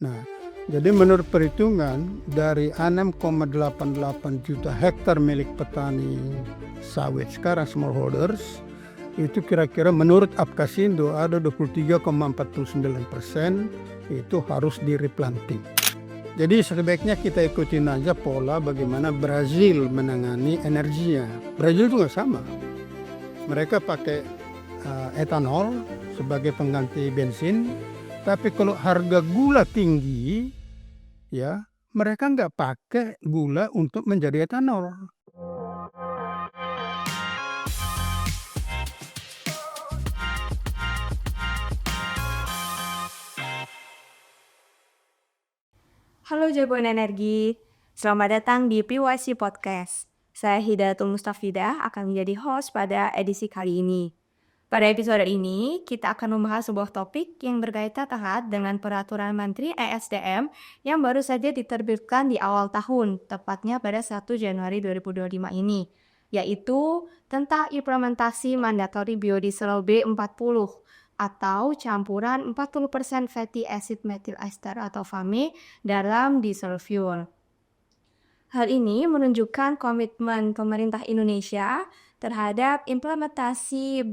Nah, jadi menurut perhitungan dari 6,88 juta hektar milik petani sawit sekarang smallholders, itu kira-kira menurut Apkasindo ada 23,49% itu harus di-replanting. Jadi sebaiknya kita ikutin aja pola bagaimana Brazil menangani energinya. Brazil juga sama. Mereka pakai etanol sebagai pengganti bensin, tapi kalau harga gula tinggi, ya mereka nggak pakai gula untuk menjadi etanol. Halo Jagoan Energi, selamat datang di PYC Podcast. Saya Hidayatul Mustafidah akan menjadi host pada edisi kali ini. Pada episode ini, kita akan membahas sebuah topik yang berkaitan erat dengan Peraturan Menteri ESDM yang baru saja diterbitkan di awal tahun, tepatnya pada 1 Januari 2025 ini, yaitu tentang implementasi mandatory biodiesel B40 atau campuran 40% fatty acid methyl ester atau FAME dalam diesel fuel. Hal ini menunjukkan komitmen pemerintah Indonesia terhadap implementasi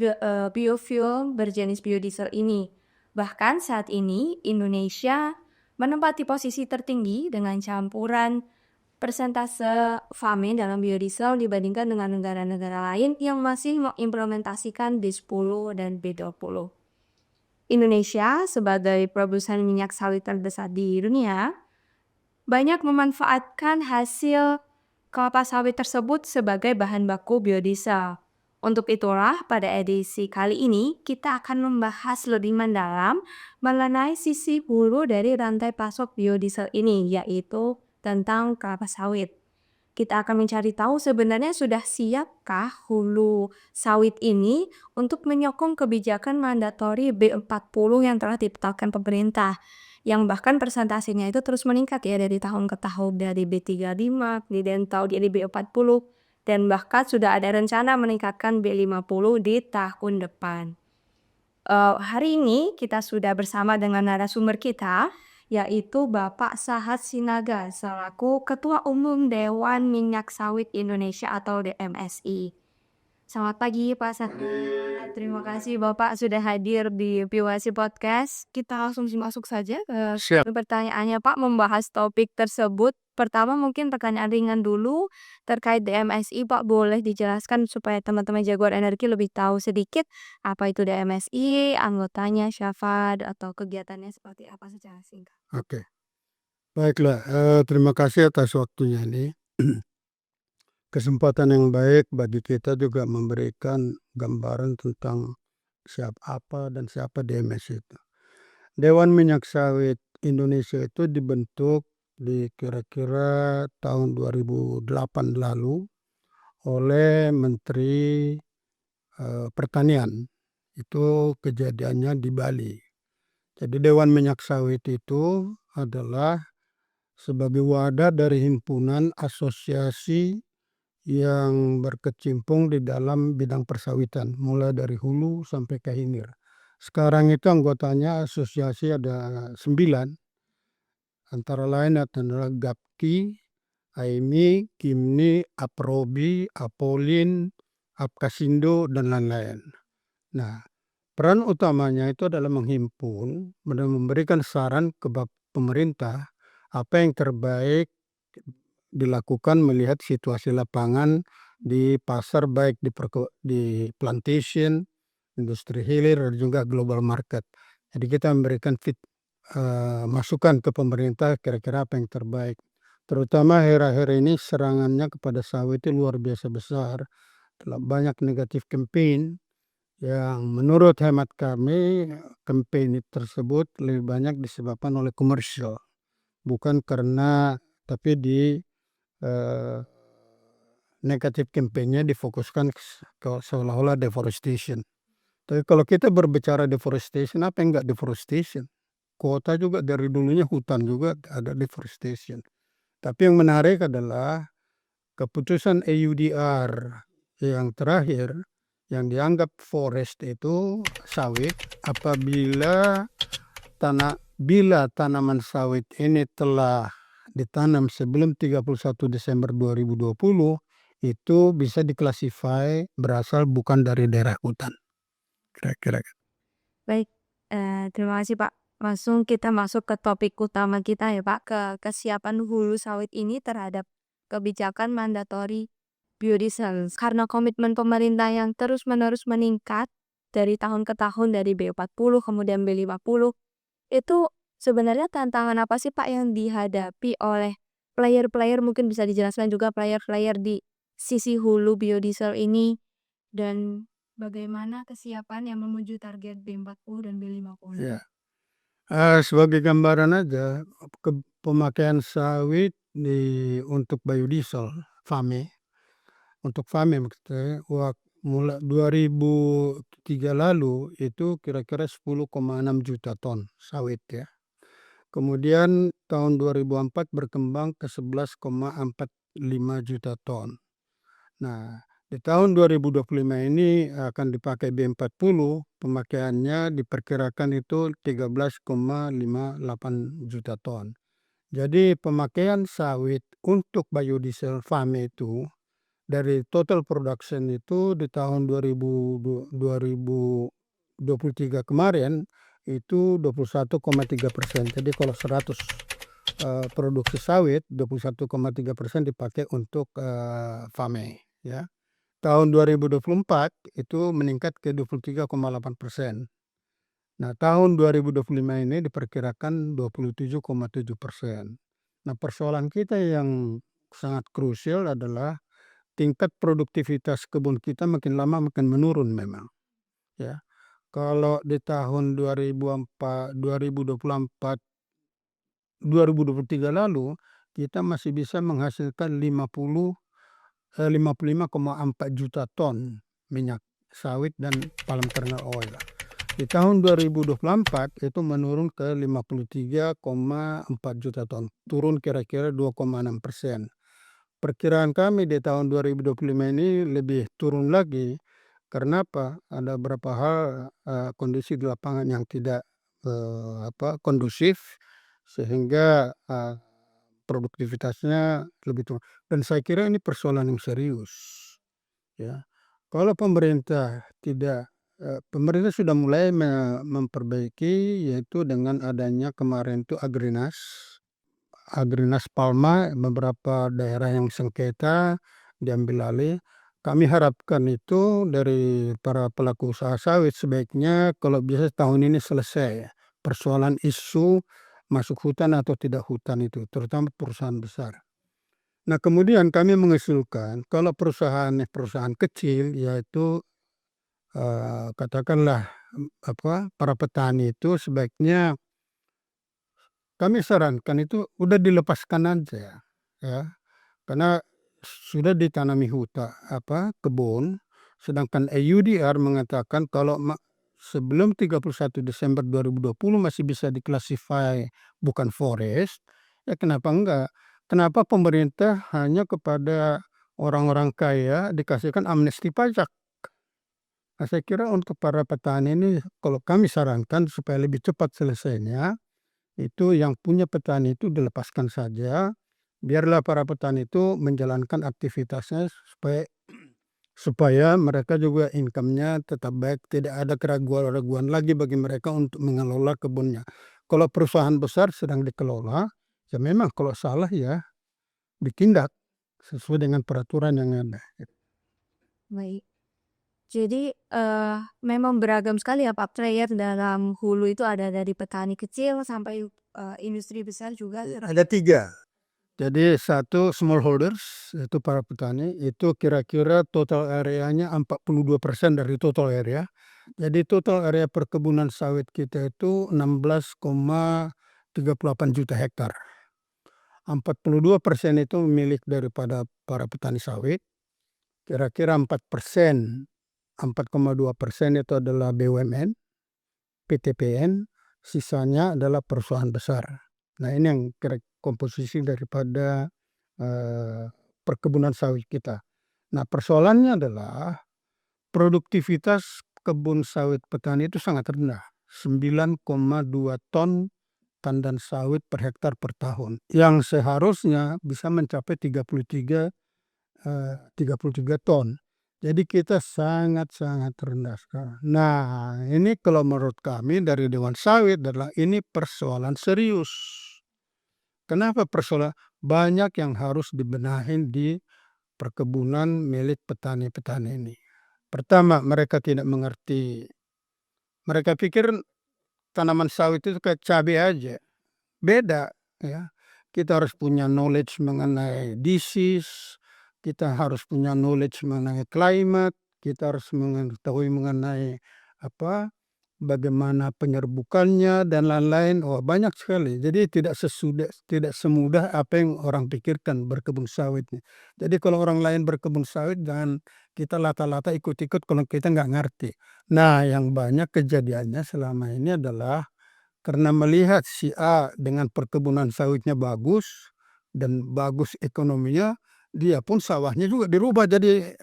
biofuel berjenis biodiesel ini. Bahkan saat ini Indonesia menempati posisi tertinggi dengan campuran persentase FAME dalam biodiesel dibandingkan dengan negara-negara lain yang masih mengimplementasikan B10 dan B20. Indonesia sebagai produsen minyak sawit terbesar di dunia banyak memanfaatkan hasil kelapa sawit tersebut sebagai bahan baku biodiesel. Untuk itulah pada edisi kali ini kita akan membahas lebih mendalam mengenai sisi hulu dari rantai pasok biodiesel ini, yaitu tentang kelapa sawit. Kita akan mencari tahu sebenarnya sudah siapkah hulu sawit ini untuk menyokong kebijakan mandatori B40 yang telah ditetapkan pemerintah. Yang bahkan persentasenya itu terus meningkat ya dari tahun ke tahun, dari B35, kemudian tahun ini B40, dan bahkan sudah ada rencana meningkatkan B50 di tahun depan. Hari ini kita sudah bersama dengan narasumber kita, yaitu Bapak Sahat Sinaga selaku Ketua Umum Dewan Minyak Sawit Indonesia atau DMSI. Selamat pagi Pak Sahat. Terima kasih Bapak sudah hadir di PYC Podcast. Kita langsung masuk saja ke Siap. pertanyaannya Pak, membahas topik tersebut. Pertama mungkin pertanyaan ringan dulu terkait DMSI Pak, boleh dijelaskan supaya teman-teman Jagoan Energi lebih tahu sedikit apa itu DMSI, anggotanya siapa, atau kegiatannya seperti apa secara singkat. Oke, baiklah. Terima kasih atas waktunya ini. Kesempatan yang baik bagi kita juga memberikan gambaran tentang siapa dan siapa DMS itu. Dewan Minyak Sawit Indonesia itu dibentuk di kira-kira tahun 2008 lalu oleh Menteri Pertanian. Itu kejadiannya di Bali. Jadi Dewan Minyak Sawit itu adalah sebagai wadah dari himpunan asosiasi yang berkecimpung di dalam bidang persawitan, mulai dari hulu sampai ke hilir. Sekarang itu anggotanya asosiasi ada 9, antara lain adalah GAPKI, AIMI, KIMNI, APROBI, APOLIN, Apkasindo, dan lain-lain. Nah, peran utamanya itu adalah menghimpun dan memberikan saran kepada pemerintah apa yang terbaik dilakukan melihat situasi lapangan di pasar, baik di plantation, industri hilir, dan juga global market. Jadi kita memberikan masukan ke pemerintah kira-kira apa yang terbaik. Terutama akhir-akhir ini serangannya kepada sawit itu luar biasa besar. Telah banyak negatif campaign yang menurut hemat kami campaign tersebut lebih banyak disebabkan oleh komersial, bukan karena, tapi negatif campaign-nya difokuskan ke seolah-olah deforestation. Tapi kalau kita berbicara deforestation, apa yang enggak deforestation? Kota juga dari dulunya hutan juga ada deforestation. Tapi yang menarik adalah keputusan EUDR yang terakhir yang dianggap forest itu sawit apabila bila tanaman sawit ini telah ditanam sebelum 31 Desember 2020, itu bisa diklasifikasi berasal bukan dari daerah hutan, kira-kira. Baik, terima kasih Pak. Langsung kita masuk ke topik utama kita ya Pak, ke kesiapan hulu sawit ini terhadap kebijakan mandatori biodiesel. Karena komitmen pemerintah yang terus-menerus meningkat dari tahun ke tahun dari B40 kemudian B50, itu sebenarnya tantangan apa sih Pak yang dihadapi oleh player-player, mungkin bisa dijelaskan juga player-player di sisi hulu biodiesel ini, dan bagaimana kesiapan yang menuju target B40 dan B50? Ya. Sebagai gambaran aja, pemakaian sawit untuk biodiesel, FAME, untuk FAME maksudnya, mulai 2003 lalu itu kira-kira 10,6 juta ton sawit ya. Kemudian tahun 2004 berkembang ke 11,45 juta ton. Nah, di tahun 2025 ini akan dipakai B40, pemakaiannya diperkirakan itu 13,58 juta ton. Jadi pemakaian sawit untuk biodiesel FAME itu dari total production itu di tahun 2023 kemarin itu 21,3%. Jadi kalau 100 produksi sawit, 21,3% dipakai untuk FAME ya. Tahun 2024 itu meningkat ke 23,8%. Nah, tahun 2025 ini diperkirakan 27,7%. Nah, persoalan kita yang sangat krusial adalah tingkat produktivitas kebun kita makin lama makin menurun memang, ya. Kalau di tahun 2023 lalu, kita masih bisa menghasilkan 55,4 juta ton minyak sawit dan palm kernel oil. Di tahun 2024 itu menurun ke 53,4 juta ton, turun kira-kira 2,6%. Perkiraan kami di tahun 2025 ini lebih turun lagi, karena apa? Ada beberapa hal, kondisi di lapangan yang tidak kondusif, sehingga produktivitasnya lebih turun. Dan saya kira ini persoalan yang serius, ya. Kalau pemerintah tidak, pemerintah sudah mulai memperbaiki, yaitu dengan adanya kemarin itu Agrinas Palma, beberapa daerah yang sengketa diambil alih. Kami harapkan itu dari para pelaku usaha sawit sebaiknya kalau bisa tahun ini selesai persoalan isu masuk hutan atau tidak hutan itu, terutama perusahaan besar. Nah, kemudian kami mengusulkan kalau perusahaan kecil, yaitu katakanlah para petani itu sebaiknya kami sarankan itu udah dilepaskan aja ya, karena sudah ditanami kebun, sedangkan EUDR mengatakan kalau sebelum 31 Desember 2020 masih bisa diklasifikasi bukan forest, ya kenapa enggak? Kenapa pemerintah hanya kepada orang-orang kaya dikasihkan amnesti pajak? Nah, saya kira untuk para petani ini kalau kami sarankan supaya lebih cepat selesainya, itu yang punya petani itu dilepaskan saja, biarlah para petani itu menjalankan aktivitasnya supaya mereka juga income-nya tetap baik, tidak ada keraguan-raguan lagi bagi mereka untuk mengelola kebunnya. Kalau perusahaan besar sedang dikelola, ya memang kalau salah ya ditindak sesuai dengan peraturan yang ada. Baik. Jadi, memang beragam sekali ya Pak player dalam hulu itu, ada dari petani kecil sampai, industri besar juga. Ada 3. Jadi satu smallholders, itu para petani, itu kira-kira total areanya 42% dari total area. Jadi total area perkebunan sawit kita itu 16,38 juta hektar. 42% itu milik daripada para petani sawit, kira-kira 4,2% itu adalah BUMN, PTPN, sisanya adalah perusahaan besar. Nah, ini yang komposisi daripada perkebunan sawit kita. Nah, persoalannya adalah produktivitas kebun sawit petani itu sangat rendah, 9,2 ton tandan sawit per hektar per tahun, yang seharusnya bisa mencapai 33 ton. Jadi kita sangat-sangat rendah sekarang. Nah, ini kalau menurut kami dari Dewan Sawit adalah ini persoalan serius. Kenapa persoalan? Banyak yang harus dibenahin di perkebunan milik petani-petani ini. Pertama, mereka tidak mengerti. Mereka pikir tanaman sawit itu kayak cabai aja. Beda, ya. Kita harus punya knowledge mengenai disease, kita harus punya knowledge mengenai climate, kita harus mengetahui mengenai apa, bagaimana penyerbukannya dan lain-lain. Oh, banyak sekali. Jadi tidak semudah apa yang orang pikirkan berkebun sawit. Jadi kalau orang lain berkebun sawit jangan kita lata-lata ikut-ikut kalau kita nggak ngerti. Nah, yang banyak kejadiannya selama ini adalah karena melihat si A dengan perkebunan sawitnya bagus dan bagus ekonominya, dia pun sawahnya juga dirubah jadi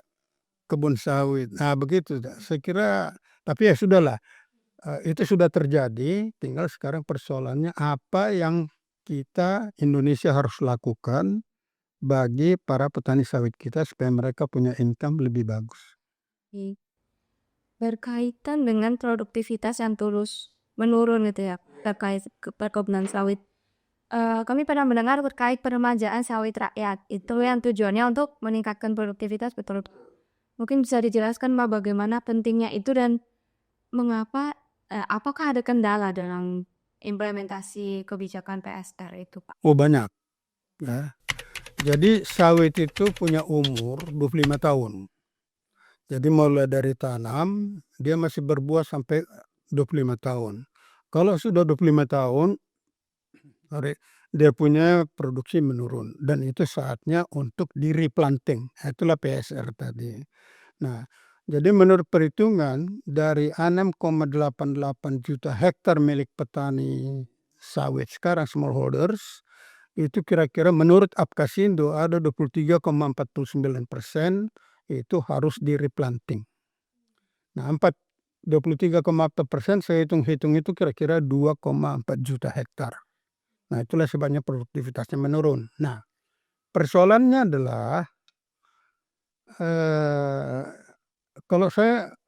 kebun sawit. Nah, begitu. Saya kira, tapi ya sudahlah, itu sudah terjadi, tinggal sekarang persoalannya apa yang kita Indonesia harus lakukan bagi para petani sawit kita supaya mereka punya income lebih bagus. Berkaitan dengan produktivitas yang terus menurun gitu ya, terkait perkebunan sawit. Kami pernah mendengar terkait peremajaan sawit rakyat, itu yang tujuannya untuk meningkatkan produktivitas, betul. Mungkin bisa dijelaskan Mbak bagaimana pentingnya itu dan mengapa, apakah ada kendala dalam implementasi kebijakan PSR itu, Pak? Oh, banyak. Ya. Jadi sawit itu punya umur 25 tahun. Jadi mulai dari tanam, dia masih berbuah sampai 25 tahun. Kalau sudah 25 tahun, dia punya produksi menurun. Dan itu saatnya untuk di-replanting. Itulah PSR tadi. Nah, jadi menurut perhitungan dari 6,88 juta hektar milik petani sawit sekarang smallholders, itu kira-kira menurut Apkasindo ada 23,49% itu harus di-replanting. Nah, 23,4% saya hitung-hitung itu kira-kira 2,4 juta hektar. Nah, itulah sebabnya produktivitasnya menurun. Nah, persoalannya adalah kalau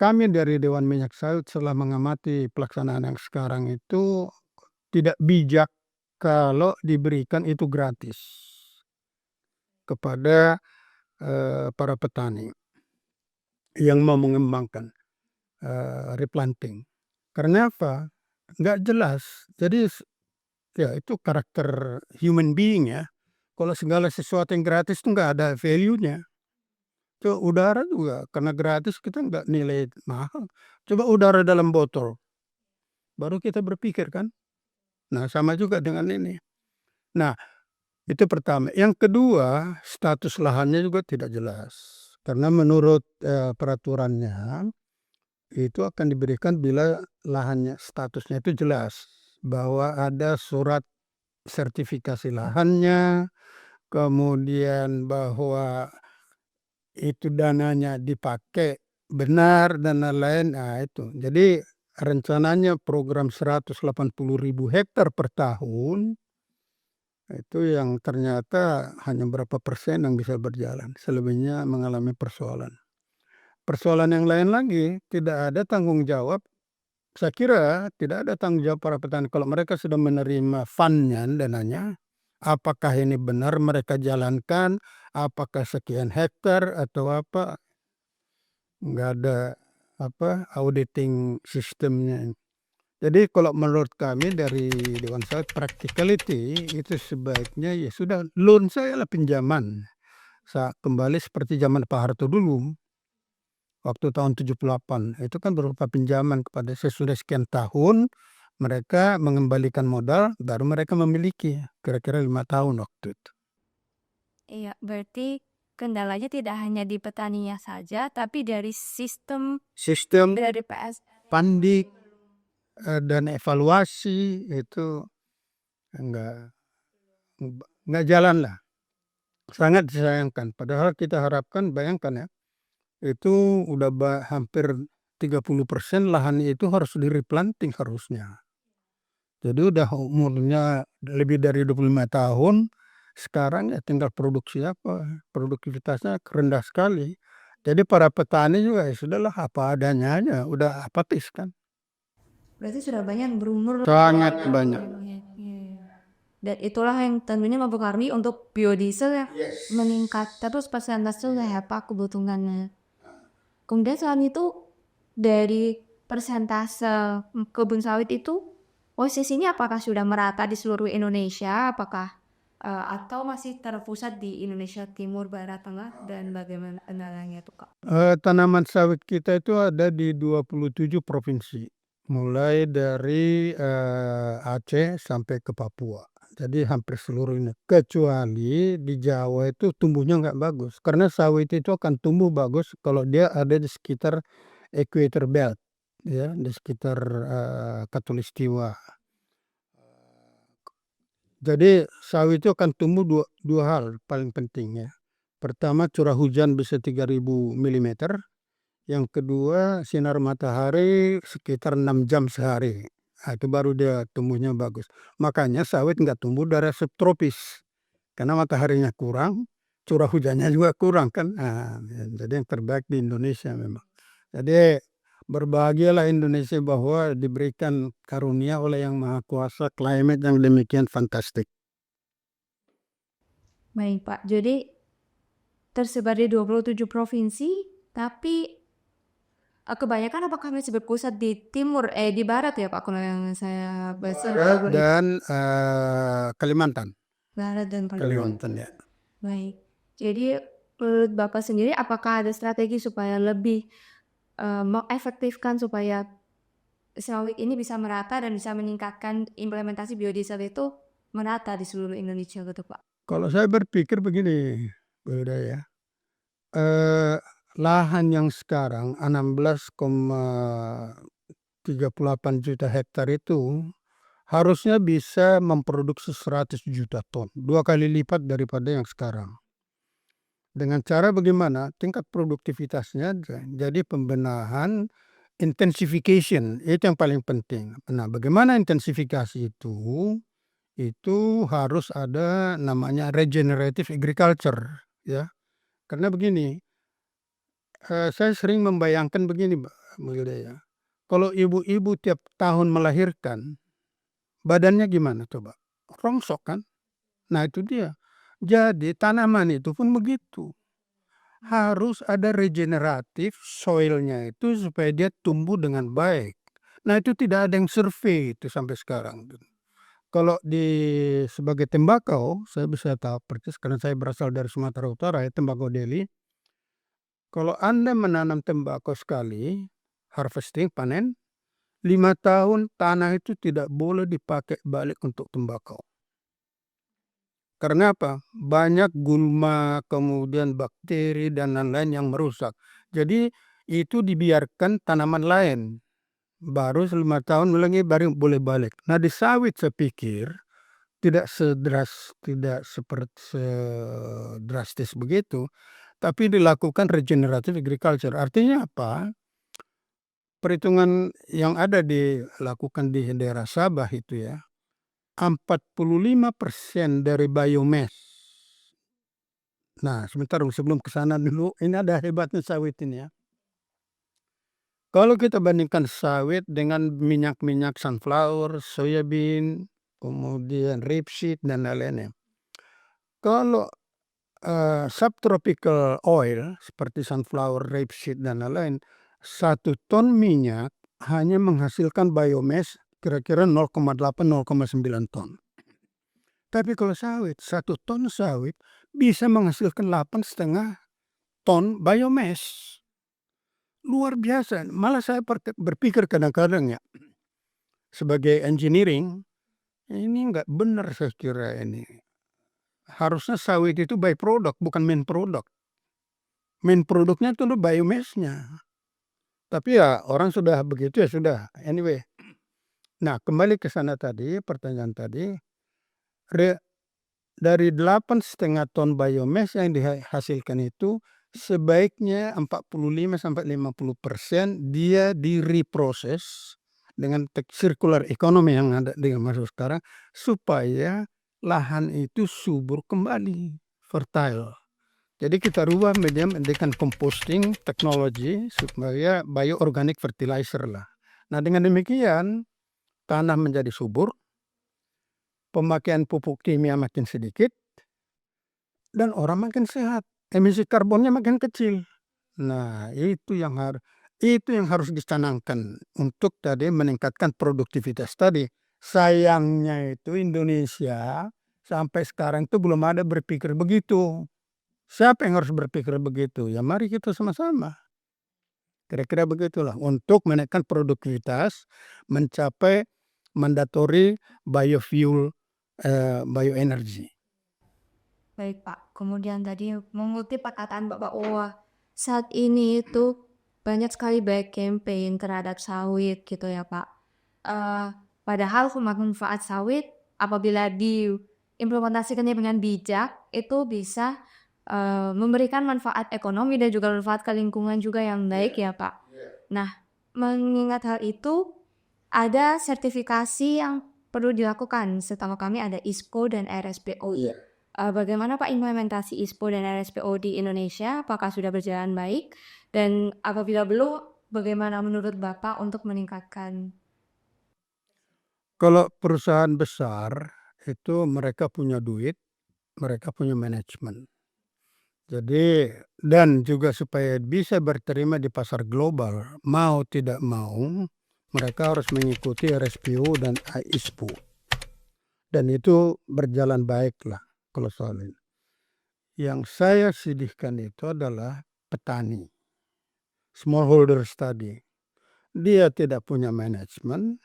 kami dari Dewan Minyak Sawit setelah mengamati pelaksanaan yang sekarang itu tidak bijak kalau diberikan itu gratis kepada para petani yang mau mengembangkan replanting. Karena apa? Nggak jelas. Jadi ya itu karakter human being ya. Kalau segala sesuatu yang gratis itu nggak ada value-nya. Coba udara juga karena gratis kita nggak nilai mahal. Coba udara dalam botol, baru kita berpikir kan. Nah, sama juga dengan ini. Nah, itu pertama. Yang kedua, status lahannya juga tidak jelas. Karena menurut peraturannya itu akan diberikan bila lahannya statusnya itu jelas bahwa ada surat sertifikasi lahannya, kemudian bahwa itu dananya dipakai benar dan lain-lain. Nah, itu. Jadi rencananya program 180.000 hektar per tahun itu yang ternyata hanya berapa persen yang bisa berjalan, selebihnya mengalami persoalan. Persoalan yang lain lagi, tidak ada tanggung jawab. Saya kira tidak ada tanggung jawab para petani kalau mereka sudah menerima fund-nya, dananya, apakah ini benar mereka jalankan, apakah sekian hektar atau apa, nggak ada auditing sistemnya. Jadi kalau menurut kami dari Dewan Sawit practicality itu sebaiknya ya sudah loan saya lah pinjaman. Kembali seperti zaman Pak Harto dulu. Waktu tahun 78 itu kan berupa pinjaman kepada sesudah sekian tahun mereka mengembalikan modal baru mereka memiliki kira-kira 5 tahun waktu itu. Iya, berarti kendalanya tidak hanya di petaninya saja, tapi dari sistem dari PSR Pandik dan evaluasi itu enggak jalan lah. Sangat disayangkan. Padahal kita harapkan, bayangkan ya, itu udah hampir 30% lahan itu harus di-replanting harusnya. Jadi udah umurnya lebih dari 25 tahun, sekarang ya tinggal produksi apa, produktivitasnya rendah sekali. Jadi para petani juga ya sudahlah apa adanya aja, udah apatis kan. Berarti sudah banyak yang berumur Sangat banyak. banyak. Iya. Dan itulah yang tentunya mempengaruhi untuk biodiesel ya meningkat terus persentasenya ya Pak kebutuhannya. Kemudian selain itu dari persentase kebun sawit itu posisinya apakah sudah merata di seluruh Indonesia? Apakah atau masih terpusat di Indonesia Timur, Barat, Tengah dan bagaimana kendalanya itu Kak? Tanaman sawit kita itu ada di 27 provinsi, mulai dari, Aceh sampai ke Papua. Jadi hampir seluruhnya, kecuali di Jawa itu tumbuhnya nggak bagus, karena sawit itu akan tumbuh bagus kalau dia ada di sekitar equator belt, ya, di sekitar, khatulistiwa. Jadi sawit itu akan tumbuh dua dua hal paling penting ya. Pertama curah hujan bisa 3.000 milimeter. Yang kedua, sinar matahari sekitar 6 jam sehari. Itu baru dia tumbuhnya bagus. Makanya sawit nggak tumbuh daerah subtropis, karena mataharinya kurang, curah hujannya juga kurang kan. Jadi yang terbaik di Indonesia memang. Jadi berbahagialah Indonesia bahwa diberikan karunia oleh Yang Maha Kuasa climate yang demikian fantastik. Baik Pak, jadi tersebar di 27 provinsi, tapi kebanyakan apakah masih berpusat di timur, di barat ya Pak, kalau yang saya baca? Dan, Kalimantan. Barat dan Kalimantan ya. Baik. Jadi menurut Bapak sendiri apakah ada strategi supaya lebih mengefektifkan supaya sawit ini bisa merata dan bisa meningkatkan implementasi biodiesel itu merata di seluruh Indonesia gitu Pak? Kalau saya berpikir begini, Bu Ida ya, lahan yang sekarang 16,38 juta hektar itu harusnya bisa memproduksi 100 juta ton, 2 kali lipat daripada yang sekarang. Dengan cara bagaimana? Tingkat produktivitasnya jadi pembenahan, intensification, itu yang paling penting. Nah, bagaimana intensifikasi itu? Itu harus ada namanya regenerative agriculture, ya. Karena begini, saya sering membayangkan begini, Mbak Hilda ya, kalau ibu-ibu tiap tahun melahirkan, badannya gimana coba? Rongsok kan? Nah itu dia. Jadi tanaman itu pun begitu. Harus ada regeneratif soilnya itu supaya dia tumbuh dengan baik. Nah itu tidak ada yang survei itu sampai sekarang. Kalau sebagai tembakau, saya bisa tahu persis karena saya berasal dari Sumatera Utara ya, tembakau Deli. Kalau Anda menanam tembakau sekali, harvesting, panen, 5 tahun tanah itu tidak boleh dipakai balik untuk tembakau. Karena apa? Banyak gulma, kemudian bakteri dan lain-lain yang merusak. Jadi itu dibiarkan tanaman lain. Baru 5 tahun lagi baru boleh balik. Nah di sawit saya pikir tidak seperti sedrastis begitu, tapi dilakukan regenerative agriculture. Artinya apa? Perhitungan yang ada dilakukan di daerah Sabah itu ya, 45% dari biomass. Nah, sebentar sebelum ke sana dulu, ini ada hebatnya sawit ini ya. Kalau kita bandingkan sawit dengan minyak-minyak sunflower, soybean, kemudian rapeseed dan lain-lainnya. Kalau subtropical oil seperti sunflower, rapeseed dan lain-lain, 1 ton minyak hanya menghasilkan biomass kira-kira 0,8-0,9 ton. Tapi kalau sawit, 1 ton sawit bisa menghasilkan 8,5 ton biomass. Luar biasa. Malah saya berpikir kadang-kadang ya, sebagai engineering, ini nggak benar saya kira ini. Harusnya sawit itu by product, bukan main product. Main produknya itu biomass-nya. Tapi ya orang sudah begitu ya sudah. Anyway. Nah, kembali ke sana tadi, pertanyaan tadi, dari 8,5 ton biomass yang dihasilkan itu sebaiknya 45-50% dia direproses dengan circular economy yang ada dengan masuk sekarang, supaya lahan itu subur kembali, fertile. Jadi kita rubah dengan composting teknologi supaya bioorganic fertilizer lah. Nah, dengan demikian tanah menjadi subur, pemakaian pupuk kimia makin sedikit, dan orang makin sehat, emisi karbonnya makin kecil. Nah, itu yang harus dicanangkan untuk tadi meningkatkan produktivitas tadi. Sayangnya itu Indonesia sampai sekarang itu belum ada berpikir begitu. Siapa yang harus berpikir begitu? Ya mari kita sama-sama. Kira-kira begitulah untuk menaikkan produktivitas, mencapai mandatory biofuel, bioenergy. Baik Pak, kemudian tadi mengutip perkataan Bapak bahwa saat ini itu banyak sekali baik campaign terhadap sawit gitu ya Pak. Padahal manfaat sawit apabila diimplementasikannya dengan bijak itu bisa memberikan manfaat ekonomi dan juga manfaat ke lingkungan juga yang baik ya Pak. Nah, mengingat hal itu ada sertifikasi yang perlu dilakukan. Setahu kami ada ISPO dan RSPO. Bagaimana Pak implementasi ISPO dan RSPO di Indonesia? Apakah sudah berjalan baik? Dan apabila belum, bagaimana menurut Bapak untuk meningkatkan? Kalau perusahaan besar itu mereka punya duit, mereka punya manajemen. Jadi dan juga supaya bisa berterima di pasar global, mau tidak mau mereka harus mengikuti RSPO dan ISPO. Dan itu berjalan baiklah kalau soal ini. Yang saya sedihkan itu adalah petani, smallholders tadi. Dia tidak punya manajemen,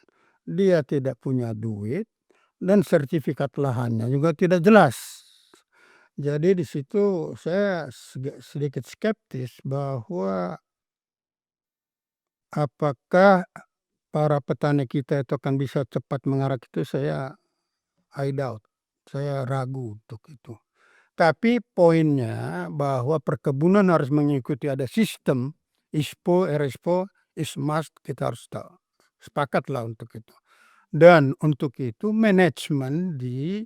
dia tidak punya duit, dan sertifikat lahannya juga tidak jelas. Jadi di situ saya sedikit skeptis bahwa apakah para petani kita itu akan bisa cepat mengarah itu, I doubt, saya ragu untuk itu. Tapi poinnya bahwa perkebunan harus mengikuti ada sistem ISPO, RSPO, is must, kita harus tahu. Sepakatlah untuk itu. Dan untuk itu manajemen di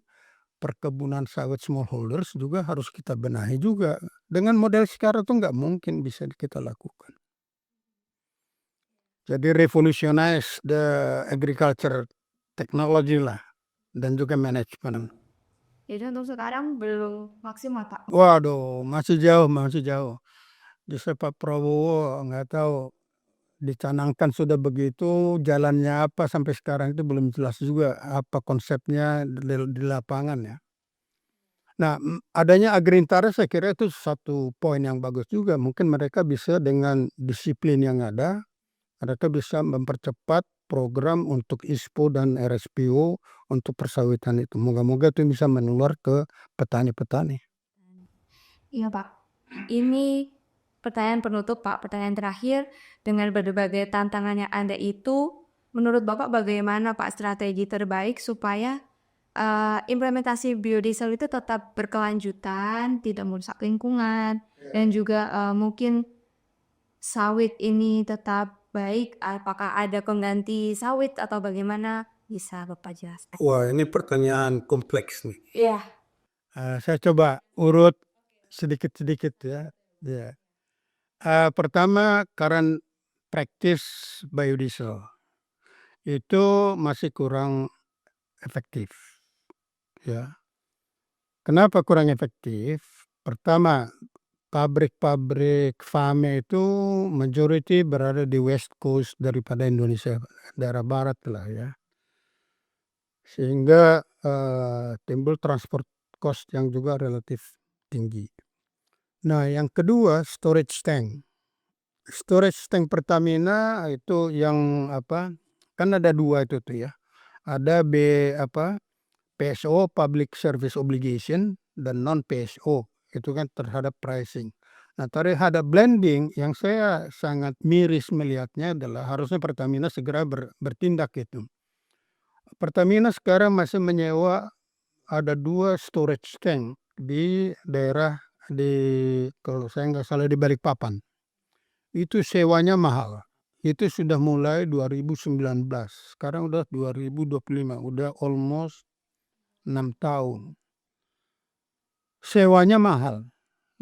perkebunan sawit smallholders juga harus kita benahi juga. Dengan model sekarang itu nggak mungkin bisa kita lakukan. Jadi revolutionize the agriculture technology lah dan juga manajemen. Jadi untuk sekarang belum maksimal Pak. Waduh, masih jauh, masih jauh. Justru Pak Prabowo nggak tahu dicanangkan sudah begitu, jalannya apa sampai sekarang itu belum jelas juga apa konsepnya di lapangan ya. Nah, adanya Agrintara saya kira itu satu poin yang bagus juga. Mungkin mereka bisa dengan disiplin yang ada, mereka bisa mempercepat program untuk ISPO dan RSPO untuk persawitan itu. Moga-moga itu bisa menular ke petani-petani. Iya Pak. Ini pertanyaan penutup Pak, pertanyaan terakhir. Dengan berbagai tantangan yang ada itu, menurut Bapak bagaimana Pak strategi terbaik supaya implementasi biodiesel itu tetap berkelanjutan, tidak merusak lingkungan, dan juga mungkin sawit ini tetap baik, apakah ada pengganti sawit atau bagaimana? Bisa Bapak jelaskan? Wah, ini pertanyaan kompleks nih. Iya. Saya coba urut sedikit-sedikit ya. Ya. Pertama, current practice biodiesel itu masih kurang efektif. Ya. Kenapa kurang efektif? Pertama, pabrik-pabrik FAME itu majority berada di west coast daripada Indonesia, daerah barat lah ya. Sehingga timbul transport cost yang juga relatif tinggi. Nah, yang kedua storage tank. Storage tank Pertamina itu yang apa? Kan ada dua itu tuh ya. Ada PSO, Public Service Obligation, dan non PSO. Itu kan terhadap pricing. Nah, terhadap blending yang saya sangat miris melihatnya adalah harusnya Pertamina segera bertindak itu. Pertamina sekarang masih menyewa ada 2 storage tank di daerah kalau saya nggak salah di Balikpapan. Itu sewanya mahal. itu sudah mulai 2019, sekarang udah 2025, udah almost 6 tahun. Sewanya mahal.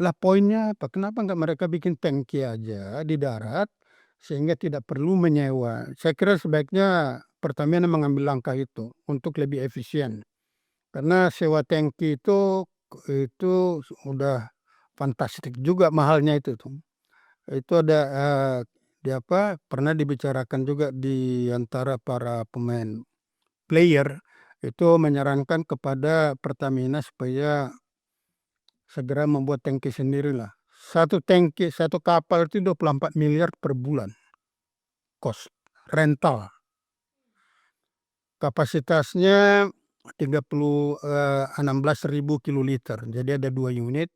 Lah poinnya apa? Kenapa nggak mereka bikin tangki aja di darat, sehingga tidak perlu menyewa. Saya kira sebaiknya Pertamina mengambil langkah itu untuk lebih efisien. Karena sewa tangki itu udah fantastik juga mahalnya itu tuh. Itu ada, di apa, pernah dibicarakan juga di antara para pemain player, itu menyarankan kepada Pertamina supaya segera membuat tangki sendirilah. Satu tangki, satu kapal itu 24 miliar per bulan kos rental. Kapasitasnya 16.000 kiloliter. Jadi ada 2 unit,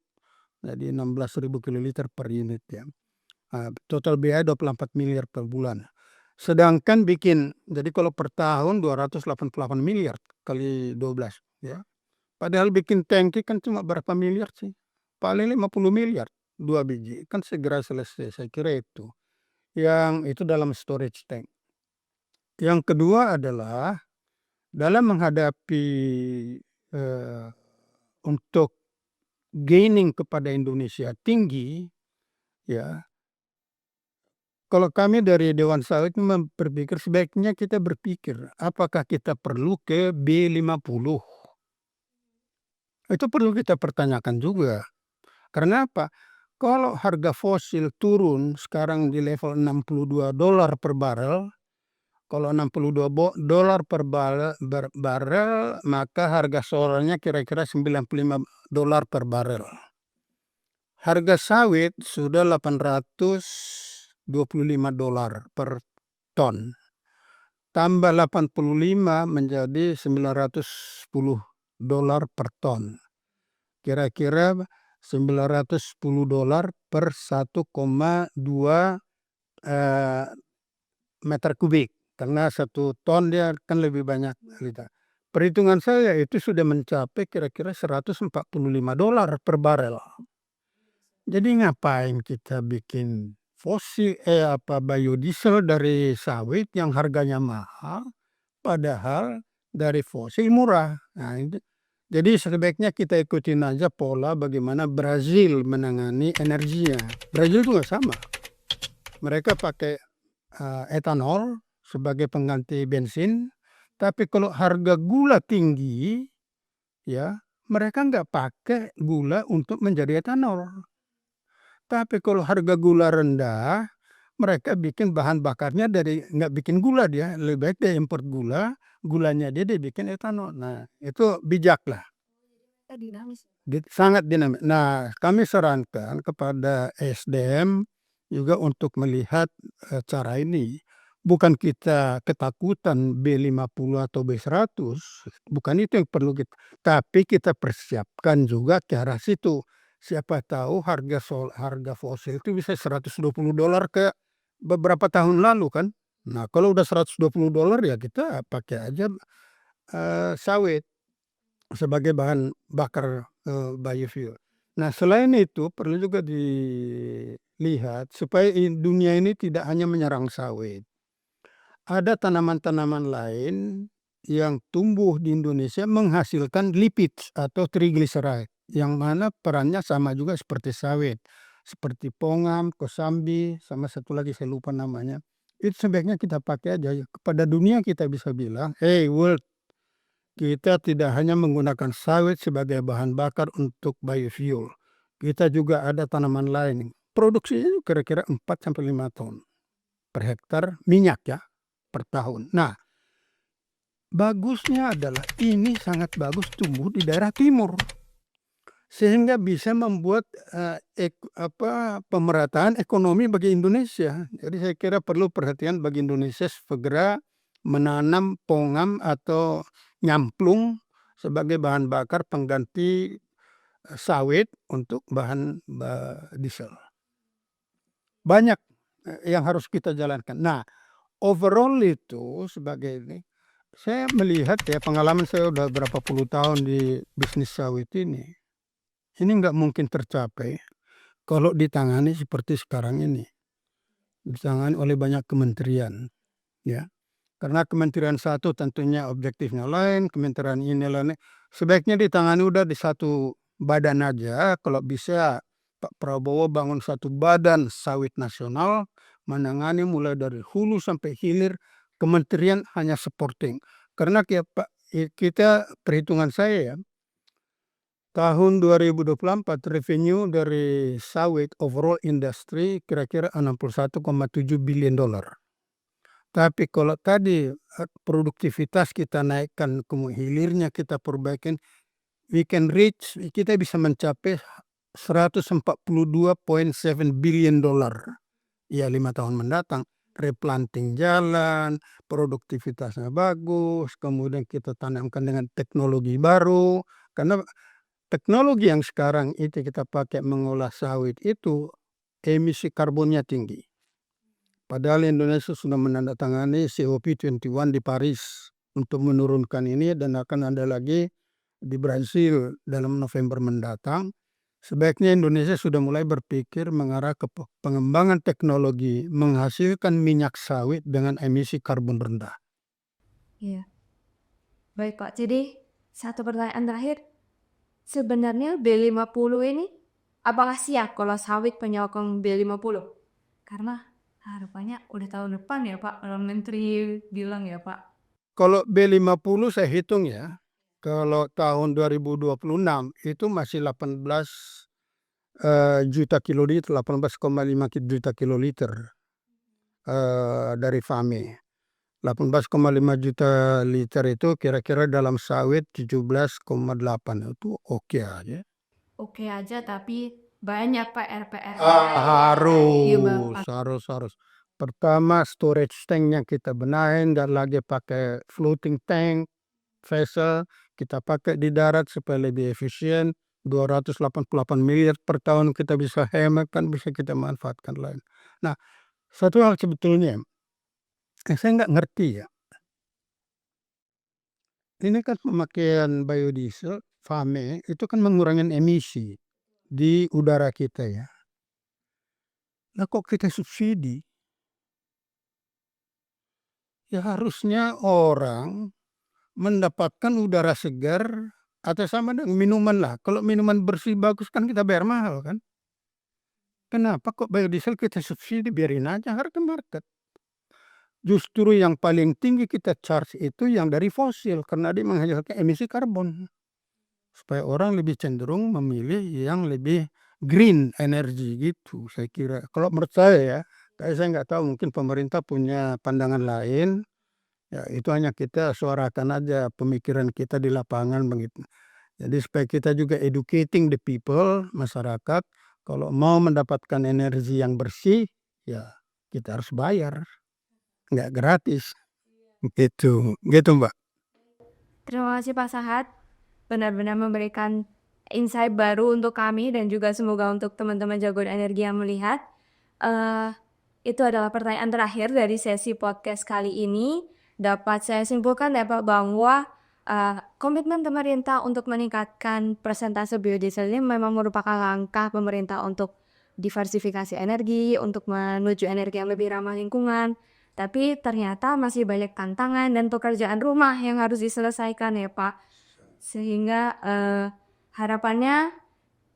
jadi 16.000 kiloliter per unit ya. Total biaya 24 miliar per bulan. Sedangkan jadi kalau per tahun 288 miliar kali 12 ya. Padahal bikin tangki kan cuma berapa miliar sih? Paling 50 miliar, 2 biji, kan segera selesai, saya kira itu. Yang itu dalam storage tank. Yang kedua adalah dalam menghadapi, eee, untuk gaining kepada Indonesia tinggi, ya, kalau kami dari Dewan Sawit berpikir sebaiknya kita berpikir, apakah kita perlu ke B50? Itu perlu kita pertanyakan juga. Karena apa? Kalau harga fosil turun sekarang di level $62 per barel, kalau $62 per barel, maka harga solarnya kira-kira $95 per barel. Harga sawit sudah $825 per ton. Tambah 85 menjadi $910 per ton. Kira-kira $910 per 1,2 meter kubik, karena 1 ton dia kan lebih banyak liter. Perhitungan saya itu sudah mencapai kira-kira $145 per barel. Jadi ngapain kita bikin biodiesel dari sawit yang harganya mahal, padahal dari fosil murah. Nah, itu jadi sebaiknya kita ikutin aja pola bagaimana Brazil menangani energinya. Brazil juga sama. Mereka pakai, etanol sebagai pengganti bensin, tapi kalau harga gula tinggi, ya, mereka nggak pakai gula untuk menjadi etanol. Tapi kalau harga gula rendah, mereka bikin bahan bakarnya nggak bikin gula dia, lebih baik dia import gula, gulanya dia bikin etanol. Nah, itu bijaklah. Dinamis. Sangat dinamis. Nah, kami sarankan kepada SDM juga untuk melihat, cara ini. Bukan kita ketakutan B50 atau B100, bukan itu yang perlu tapi kita persiapkan juga ke arah situ. Siapa tahu harga fosil itu bisa $120 ke beberapa tahun lalu kan. Nah, kalau udah $120 ya kita pakai aja, sawit sebagai bahan bakar, biofuel. Nah, selain itu perlu juga dilihat supaya dunia ini tidak hanya menyerang sawit. Ada tanaman-tanaman lain yang tumbuh di Indonesia menghasilkan lipids atau triglyceride, yang mana perannya sama juga seperti sawit, seperti pongam, kosambi, sama satu lagi saya lupa namanya. Itu sebaiknya kita pakai aja. Kepada dunia kita bisa bilang, "Hey world, kita tidak hanya menggunakan sawit sebagai bahan bakar untuk biofuel. Kita juga ada tanaman lain." Produksinya kira-kira 4-5 ton per hektar minyak ya, per tahun. Nah, bagusnya adalah ini sangat bagus tumbuh di daerah timur, sehingga bisa membuat, pemerataan ekonomi bagi Indonesia. Jadi saya kira perlu perhatian bagi Indonesia segera menanam pongam atau nyamplung sebagai bahan bakar pengganti, sawit untuk bahan diesel. Banyak, yang harus kita jalankan. Nah, overall itu sebagai ini, saya melihat ya pengalaman saya udah berapa puluh tahun di bisnis sawit ini nggak mungkin tercapai kalau ditangani seperti sekarang ini. ditangani oleh banyak kementerian, ya. Karena kementerian satu tentunya objektifnya lain, kementerian ini lain. Sebaiknya ditangani udah di satu badan aja. Kalau bisa Pak Prabowo bangun satu badan sawit nasional, menangani mulai dari hulu sampai hilir, kementerian hanya supporting. Karena kita perhitungan saya ya, tahun 2024 revenue dari sawit overall industry kira-kira 61,7 billion dollar. Tapi kalau tadi produktivitas kita naikkan, hilirnya kita perbaikin, kita bisa mencapai 142,7 billion dollar. Ya 5 tahun mendatang. Replanting jalan, produktivitasnya bagus, kemudian kita tanamkan dengan teknologi baru. Karena teknologi yang sekarang itu kita pakai mengolah sawit itu emisi karbonnya tinggi. Padahal Indonesia sudah menandatangani COP21 di Paris untuk menurunkan ini, dan akan ada lagi di Brasil dalam November mendatang. Sebaiknya Indonesia sudah mulai berpikir mengarah ke pengembangan teknologi menghasilkan minyak sawit dengan emisi karbon rendah. Iya. Baik Pak, jadi satu pertanyaan terakhir. Sebenarnya B50 ini apakah siap kalau sawit penyokong B50? Karena harapannya udah tahun depan ya Pak, kalau Menteri bilang ya Pak. Kalau B50 saya hitung ya, kalau tahun 2026 itu masih 18 juta kiloliter, 18,5 juta kiloliter dari FAME. 18,5 juta liter itu kira-kira dalam sawit 17,8, itu oke aja. Oke aja, tapi banyak PR-PR. Harus. Pertama storage tanknya kita benahin, dan lagi pakai floating tank vessel kita pakai di darat supaya lebih efisien. 288 miliar per tahun kita bisa hemat, kan bisa kita manfaatkan lain. Nah, satu hal sebetulnya saya nggak ngerti ya. Ini kan pemakaian biodiesel, FAME, itu kan mengurangi emisi di udara kita ya. Nah kok kita subsidi? Ya harusnya orang mendapatkan udara segar atau sama dengan minuman lah. Kalau minuman bersih bagus kan kita bayar mahal kan. Kenapa kok biodiesel kita subsidi? Biarin aja harga market. Justru yang paling tinggi kita charge itu yang dari fosil, karena dia menghasilkan emisi karbon. Supaya orang lebih cenderung memilih yang lebih green energy gitu, saya kira. Kalau menurut saya ya, saya nggak tahu, mungkin pemerintah punya pandangan lain. Ya itu hanya kita suarakan aja pemikiran kita di lapangan begitu. Jadi supaya kita juga educating the people, masyarakat, kalau mau mendapatkan energi yang bersih, ya kita harus bayar, nggak gratis. Gitu Mbak. Terima kasih Pak Sahat, benar-benar memberikan insight baru untuk kami dan juga semoga untuk teman-teman jagoan energi yang melihat. Itu adalah pertanyaan terakhir dari sesi podcast kali ini. Dapat saya simpulkan ya Pak bahwa komitmen pemerintah untuk meningkatkan persentase biodiesel ini memang merupakan langkah pemerintah untuk diversifikasi energi, untuk menuju energi yang lebih ramah lingkungan. Tapi ternyata masih banyak tantangan dan pekerjaan rumah yang harus diselesaikan ya Pak. Sehingga harapannya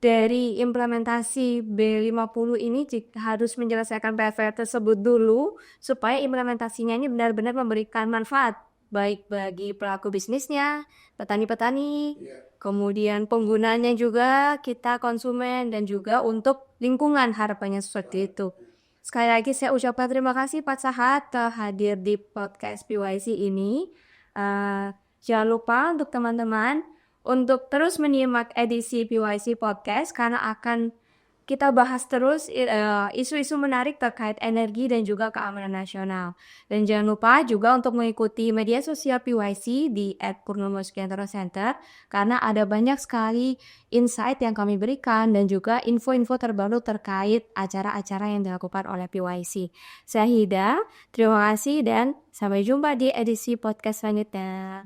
dari implementasi B50 ini harus menyelesaikan PR tersebut dulu supaya implementasinya ini benar-benar memberikan manfaat baik bagi pelaku bisnisnya, petani-petani, kemudian penggunanya juga, kita konsumen, dan juga untuk lingkungan, harapannya seperti itu. Sekali lagi saya ucapkan terima kasih Pak Sahat telah hadir di podcast PYC ini. Jangan lupa untuk teman-teman untuk terus menyimak edisi PYC Podcast karena akan kita bahas terus isu-isu menarik terkait energi dan juga keamanan nasional. Dan jangan lupa juga untuk mengikuti media sosial PYC di @purnomo_center karena ada banyak sekali insight yang kami berikan dan juga info-info terbaru terkait acara-acara yang dilakukan oleh PYC. Saya Hida, terima kasih dan sampai jumpa di edisi podcast selanjutnya.